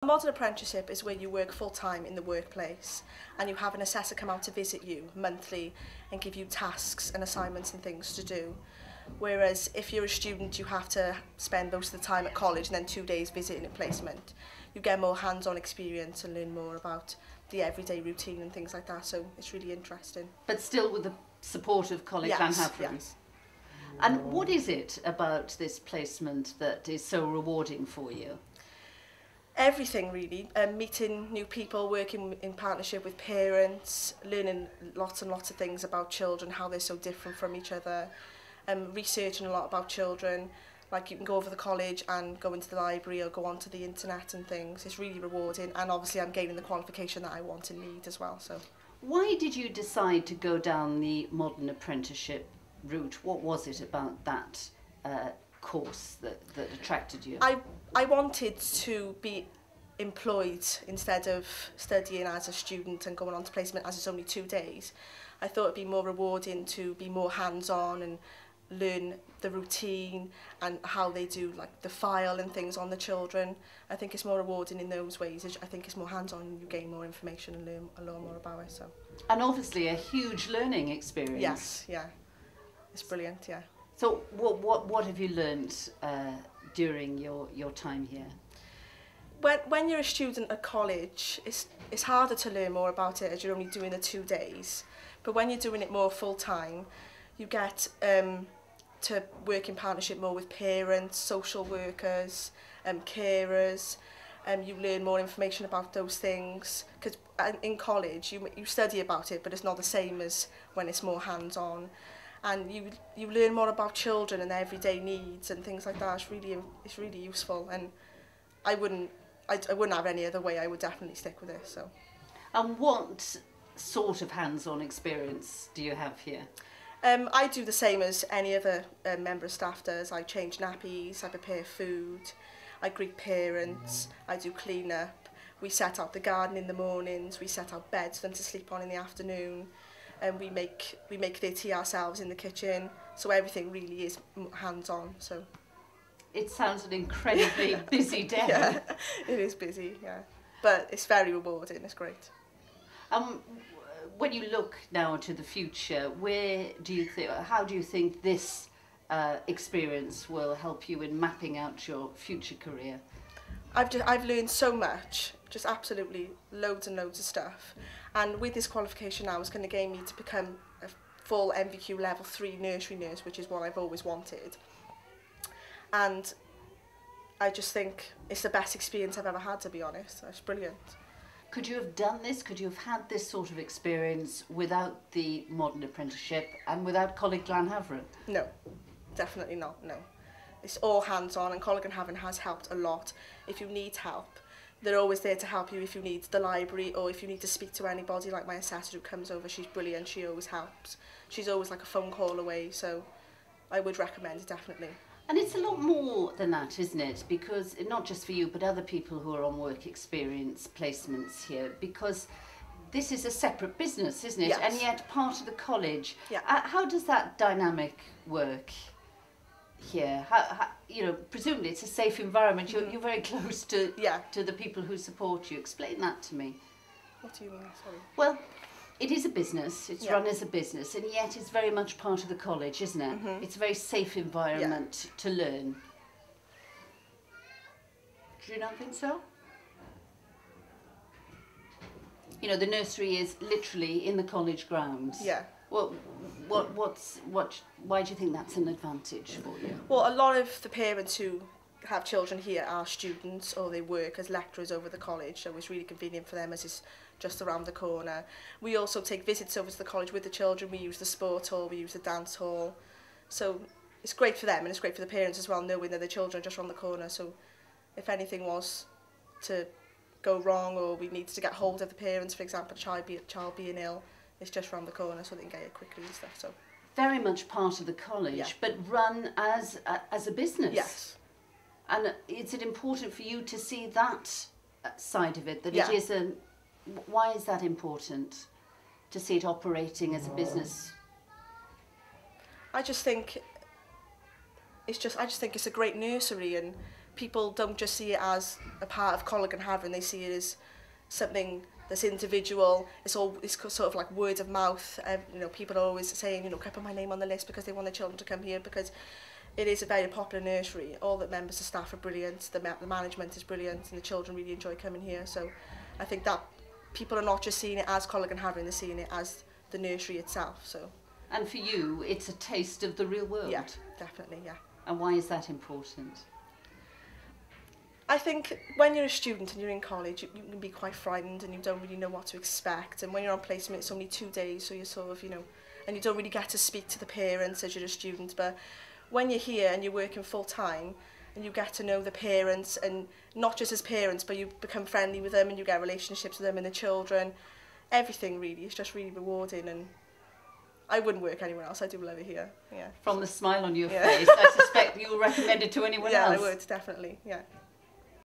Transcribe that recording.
A modern apprenticeship is where you work full-time in the workplace and you have an assessor come out to visit you monthly and give you tasks and assignments and things to do. Whereas if you're a student, you have to spend most of the time at college and then 2 days visiting a placement. You get more hands-on experience and learn more about the everyday routine and things like that, so it's really interesting. But still with the support of colleague Glenhavron? Yes. And what is it about this placement that is so rewarding for you? Everything really, meeting new people, working in partnership with parents, learning lots and lots of things about children, how they're so different from each other, researching a lot about children, like you can go over the college and go into the library or go onto the internet and things. It's really rewarding, and obviously I'm gaining the qualification that I want and need as well. So, why did you decide to go down the modern apprenticeship route? What was it about that course that attracted you? I wanted to be employed instead of studying as a student and going on to placement as it's only 2 days. I thought it'd be more rewarding to be more hands-on and learn the routine and how they do like the file and things on the children. I think it's more rewarding in those ways. I think it's more hands-on and you gain more information and learn a lot more about it. So. And obviously a huge learning experience. Yes, yeah. It's brilliant, yeah. So what have you learned during your time here? When you're a student at college, it's harder to learn more about it as you're only doing the 2 days. But when you're doing it more full time, you get to work in partnership more with parents, social workers, carers. You learn more information about those things, because in college you study about it, but it's not the same as when it's more hands-on. And you learn more about children and their everyday needs and things like that. It's really useful, and I wouldn't have any other way. I would definitely stick with this. So. And what sort of hands-on experience do you have here? I do the same as any other member of staff does. I change nappies, I prepare food, I greet parents, I do clean up. We set out the garden in the mornings, we set out beds for them to sleep on in the afternoon. And we make their tea ourselves in the kitchen, so everything really is hands-on. So it sounds an incredibly busy day. Yeah, it is busy, yeah, but it's very rewarding. It's great. When you look now to the future, how do you think this experience will help you in mapping out your future career? I've learned so much, just absolutely loads and loads of stuff. And with this qualification now, it's going to gain me to become a full MVQ level 3 nursery nurse, which is what I've always wanted. And I just think it's the best experience I've ever had, to be honest. It's brilliant. Could you have done this? Could you have had this sort of experience without the modern apprenticeship and without Colleague Glenhavron? No, definitely not, no. It's all hands-on, and Colleague Glenhavron has helped a lot. If you need help, they're always there to help you. If you need the library or if you need to speak to anybody, like my assessor who comes over, she's brilliant, she always helps. She's always like a phone call away, so I would recommend it, definitely. And it's a lot more than that, isn't it? Because not just for you, but other people who are on work experience placements here, because this is a separate business, isn't it? Yes. And yet part of the college. Yeah. How does that dynamic work here? You know, presumably it's a safe environment. You're very close to the people who support you. Explain that to me. What do you mean? Sorry. Well, it is a business. It's run as a business, and yet it's very much part of the college, isn't it? Mm-hmm. It's a very safe environment to learn. Do you not think so? You know, the nursery is literally in the college grounds. Yeah. Well, why do you think that's an advantage for you? Well, a lot of the parents who have children here are students or they work as lecturers over the college, so it's really convenient for them as it's just around the corner. We also take visits over to the college with the children. We use the sport hall, we use the dance hall. So it's great for them and it's great for the parents as well, knowing that the children are just around the corner. So if anything was to go wrong or we needed to get hold of the parents, for example, a child being ill, it's just around the corner so they can get it quickly and stuff. So very much part of the college, but run as a business. Yes. And is it important for you to see that side of it, that it is a... Why is that important, to see it operating as a business? I just think it's a great nursery, and people don't just see it as a part of Coleg and Havering, they see it as something that's individual. It's sort of like word of mouth. You know, people are always saying, you know, can I put my name on the list because they want their children to come here, because it is a very popular nursery. All the members of staff are brilliant, the management is brilliant, and the children really enjoy coming here. So I think that people are not just seeing it as Coleg and Havering, they're seeing it as the nursery itself. So. And for you, it's a taste of the real world. Yeah, definitely, yeah. And why is that important? I think when you're a student and you're in college, you can be quite frightened and you don't really know what to expect. And when you're on placement, it's only 2 days, so you're sort of, you know, and you don't really get to speak to the parents as you're a student. But when you're here and you're working full time and you get to know the parents, and not just as parents, but you become friendly with them and you get relationships with them and the children, everything really is just really rewarding. And I wouldn't work anywhere else. I do love it here. Yeah. From the smile on your face, I suspect you'll recommend it to anyone else. Yeah, I would, definitely. Yeah.